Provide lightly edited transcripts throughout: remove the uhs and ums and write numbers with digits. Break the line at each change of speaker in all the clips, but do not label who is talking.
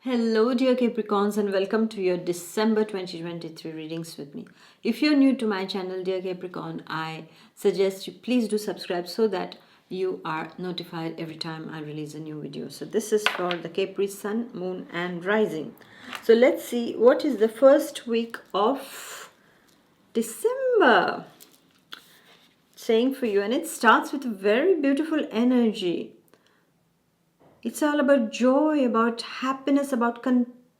Hello, dear Capricorns, and welcome to your December 2023 readings with me. If you're new to my channel, dear Capricorn, I suggest you please do subscribe so that you are notified every time I release a new video. So, this is for the Capri Sun, Moon, and Rising. So, let's see what is the first week of December saying for you, and it starts with a very beautiful energy. It's all about joy, about happiness, about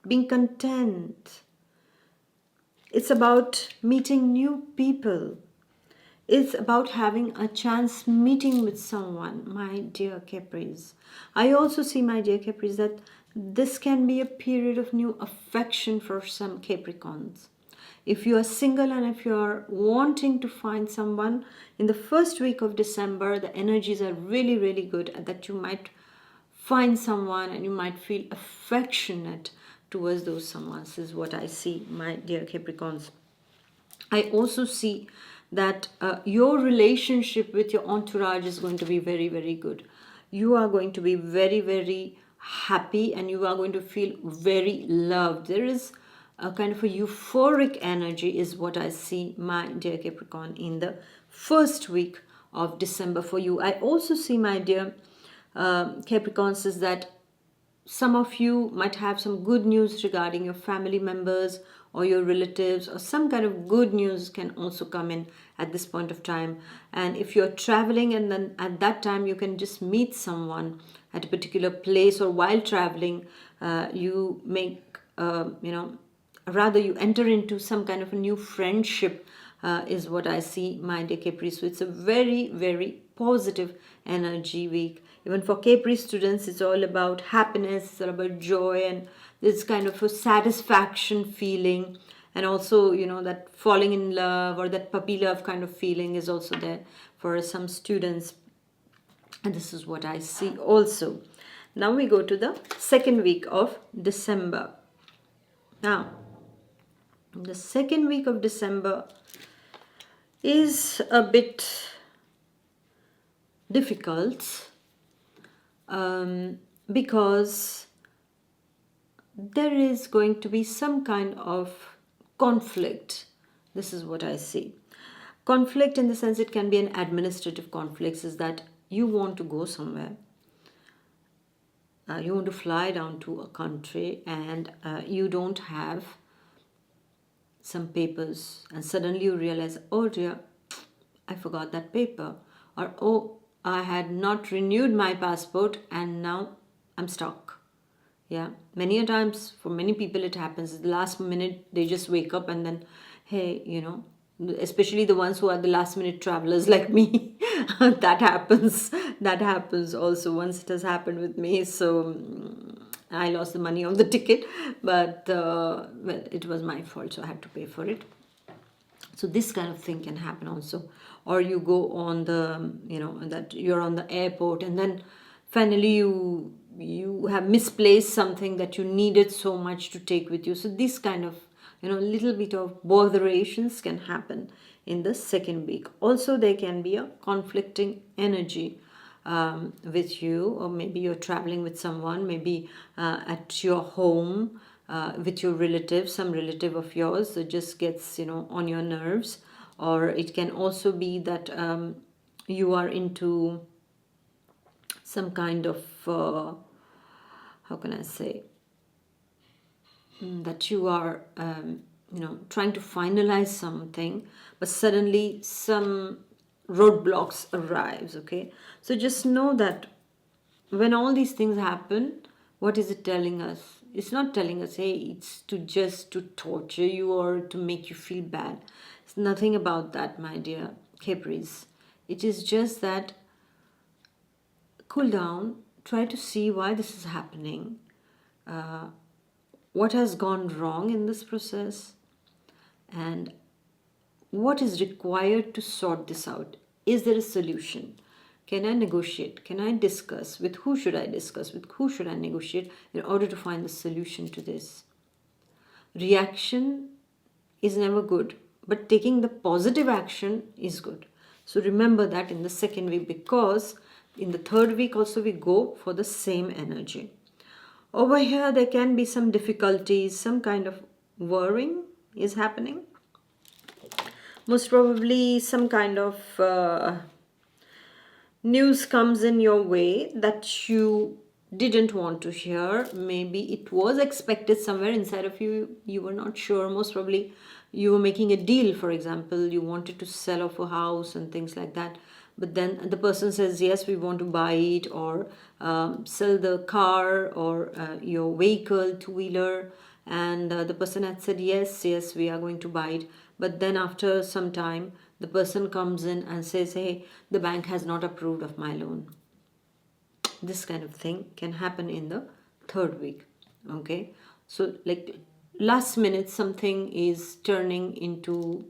being content. It's about meeting new people. It's about having a chance meeting with someone, my dear Capris. I also see, my dear Capris, that this can be a period of new affection for some Capricorns. If you are single and if you are wanting to find someone in the first week of December, the energies are really, really good that you might find someone and you might feel affectionate towards those someone. This is what I see, my dear Capricorns. I also see that your relationship with your entourage is going to be very, very good. You are going to be very, very happy and you are going to feel very loved. There is a kind of a euphoric energy is what I see, my dear Capricorn, in the first week of December for you. I also see, my dear Capricorns, is that some of you might have some good news regarding your family members or your relatives, or some kind of good news can also come in at this point of time. And if you're traveling, and then at that time you can just meet someone at a particular place, or while traveling, you make, rather you enter into some kind of a new friendship, is what I see, my dear Capri. So it's a very, very positive energy week. Even for Capri students, it's all about happiness, it's all about joy, and this kind of a satisfaction feeling. And also, that falling in love or that puppy love kind of feeling is also there for some students. And this is what I see also. Now we go to the second week of December. Now, the second week of December is a bit difficult because there is going to be some kind of conflict. This is what I see. Conflict in the sense it can be an administrative conflict, is that you want to go somewhere. You want to fly down to a country and you don't have some papers, and suddenly you realize, oh dear, I forgot that paper, or oh, I had not renewed my passport and now I'm stuck. Yeah, many a times for many people it happens at the last minute. They just wake up and then, hey, especially the ones who are the last minute travelers like me, that happens also. Once it has happened with me, so I lost the money of the ticket, but well, it was my fault, so I had to pay for it. So this kind of thing can happen also. Or you go on the, that you're on the airport and then finally you have misplaced something that you needed so much to take with you. So this kind of, little bit of botherations can happen in the second week. Also, there can be a conflicting energy with you, or maybe you're traveling with someone, maybe at your home, with your relative, some relative of yours that just gets, on your nerves. Or it can also be that you are into some kind of, how can I say, that you are, trying to finalize something, but suddenly some roadblocks arrives, okay? So just know that when all these things happen, what is it telling us? It's not telling us, hey, it's to torture you or to make you feel bad. It's nothing about that, my dear Capris. It is just that cool down, try to see why this is happening, what has gone wrong in this process, and what is required to sort this out. Is there a solution? Can I negotiate? Can I discuss? With who should I discuss? With who should I negotiate in order to find the solution to this? Reaction is never good, but taking the positive action is good. So remember that in the second week, because in the third week also we go for the same energy. Over here, there can be some difficulties, some kind of worrying is happening. Most probably some kind of news comes in your way that you didn't want to hear. Maybe it was expected somewhere inside of you, you were not sure. Most probably you were making a deal, for example, you wanted to sell off a house and things like that, but then the person says yes, we want to buy it, or sell the car, or your vehicle, two-wheeler, and the person had said yes, yes, we are going to buy it. But then after some time, the person comes in and says, hey, the bank has not approved of my loan. This kind of thing can happen in the third week. Okay, so like last minute something is turning into,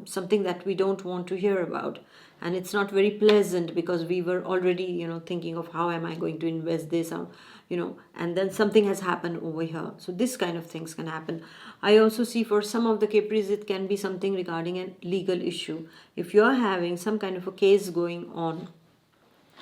something that we don't want to hear about, and it's not very pleasant because we were already, thinking of how am I going to invest this, and then something has happened over here. So this kind of things can happen. I also see for some of the Capris it can be something regarding a legal issue. If you are having some kind of a case going on,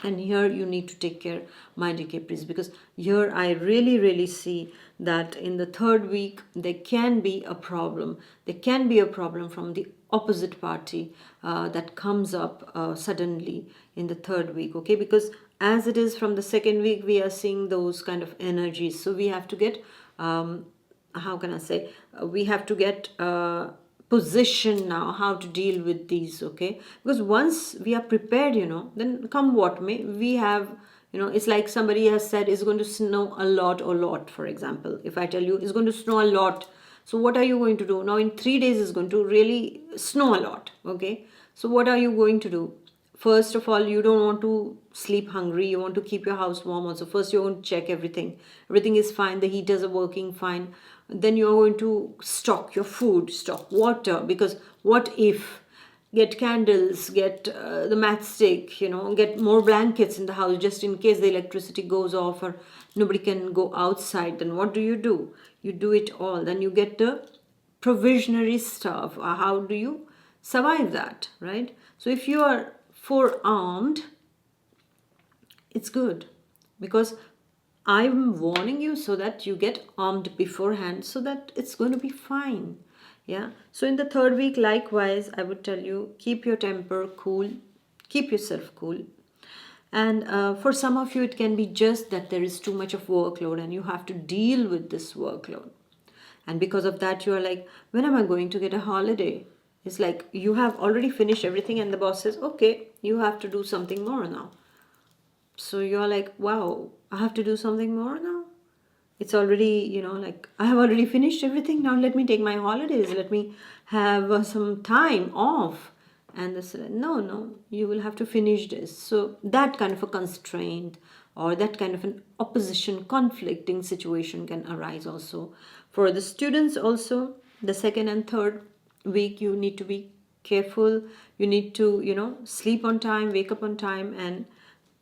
and here you need to take care, my dear Capris, because here I really see that in the third week there can be a problem. There can be a problem from the opposite party that comes up suddenly in the third week. Okay, because as it is from the second week, we are seeing those kind of energies. So we have to get, how can I say, we have to get position now how to deal with these. Okay, because once we are prepared, then come what may, we have, it's like somebody has said it's going to snow a lot, for example. If I tell you it's going to snow a lot, so what are you going to do now? In 3 days it's going to really snow a lot. Okay, so what are you going to do? First of all, you don't want to sleep hungry, you want to keep your house warm also. First you're going to check everything is fine, the heaters are working fine. Then you're going to stock your food, stock water, because what if, get candles, get the matchstick, get more blankets in the house just in case the electricity goes off or nobody can go outside. Then what do? You do it all. Then you get the provisionary stuff. How do you survive that, right? So if you are forearmed, it's good, because I'm warning you so that you get armed beforehand, so that it's going to be fine. Yeah. So in the third week, likewise, I would tell you, keep your temper cool, keep yourself cool. And for some of you, it can be just that there is too much of workload and you have to deal with this workload. And because of that, you are like, when am I going to get a holiday? It's like you have already finished everything and the boss says, okay, you have to do something more now. So you're like, wow, I have to do something more now? It's already, like I have already finished everything. Now let me take my holidays. Let me have some time off. And they said, no, you will have to finish this. So that kind of a constraint or that kind of an opposition, conflicting situation can arise also. For the students also, the second and third week, you need to be careful. You need to, sleep on time, wake up on time, and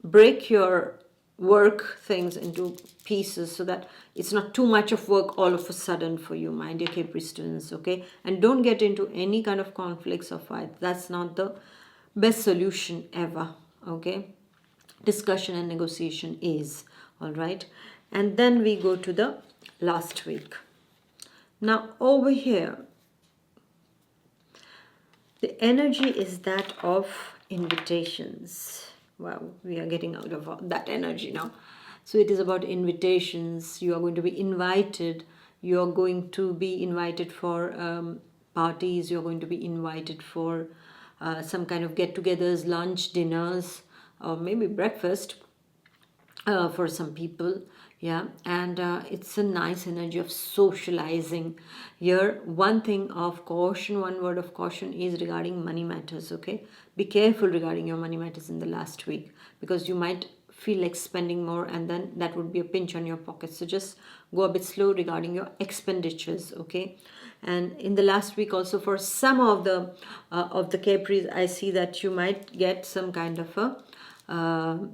break your work things into pieces so that it's not too much of work all of a sudden for you, my dear Capri students. Okay, and don't get into any kind of conflicts or fight. That's not the best solution ever. Okay, discussion and negotiation is all right. And then we go to the last week. Now over here, the energy is that of invitations. Wow, we are getting out of that energy now. So it is about invitations. You are going to be invited. You are going to be invited for parties. You are going to be invited for some kind of get-togethers, lunch, dinners, or maybe breakfast for some people. Yeah, and it's a nice energy of socializing. Here, one thing of caution, one word of caution is regarding money matters. Okay, be careful regarding your money matters in the last week, because you might feel like spending more and then that would be a pinch on your pocket. So just go a bit slow regarding your expenditures. Okay, and in the last week also, for some of the Capris, I see that you might get some kind of a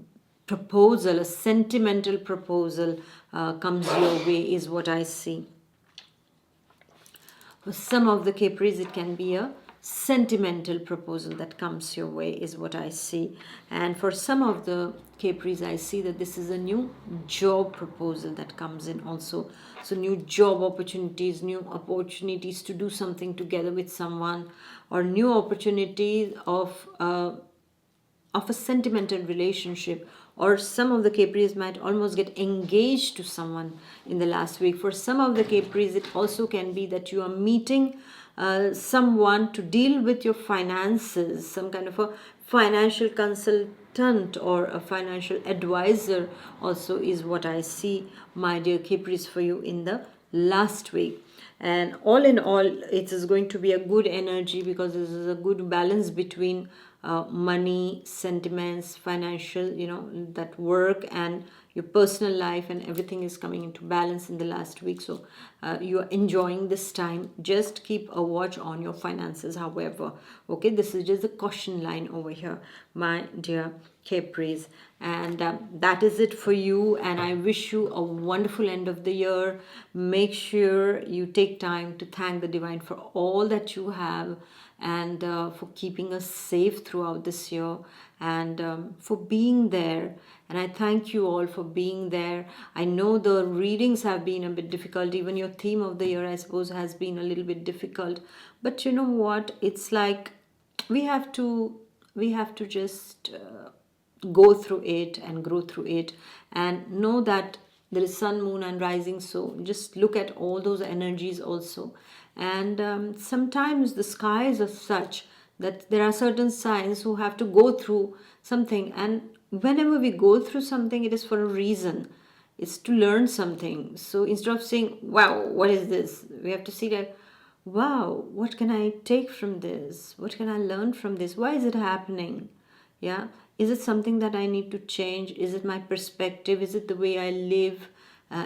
proposal, a sentimental proposal comes your way, is what I see. For some of the Capris, it can be a sentimental proposal that comes your way is what I see. And for some of the Capris, I see that this is a new job proposal that comes in also. So new job opportunities, new opportunities to do something together with someone, or new opportunities of a sentimental relationship. Or some of the Capris might almost get engaged to someone in the last week. For some of the Capris, it also can be that you are meeting someone to deal with your finances, some kind of a financial consultant or a financial advisor also is what I see, my dear Capris, for you in the last week. And all in all, it is going to be a good energy, because this is a good balance between money, sentiments, financial, that work and your personal life, and everything is coming into balance in the last week. So you are enjoying this time. Just keep a watch on your finances, however. Okay, this is just a caution line over here, my dear Capris. And that is it for you. And I wish you a wonderful end of the year. Make sure you take time to thank the divine for all that you have, and for keeping us safe throughout this year, and for being there. And I thank you all for being there. I know the readings have been a bit difficult. Even your theme of the year, I suppose, has been a little bit difficult. But you know what? It's like we have to just go through it and grow through it, and know that there is sun, moon and rising. So just look at all those energies also. And sometimes the skies are such that there are certain signs who have to go through something, and whenever we go through something, it is for a reason. It's to learn something. So instead of saying, wow, what is this, we have to see that, wow, what can I take from this, what can I learn from this, why is it happening? Yeah, is it something that I need to change? Is it my perspective? Is it the way I live?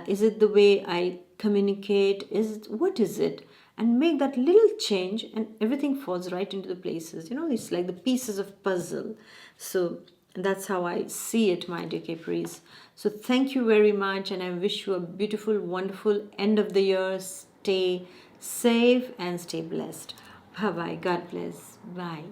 Is it the way I communicate? What is it? And make that little change, and everything falls right into the places. It's like the pieces of puzzle. So that's how I see it, my dear Capris. So thank you very much, and I wish you a beautiful, wonderful end of the year. Stay safe and stay blessed. Bye bye. God bless. Bye.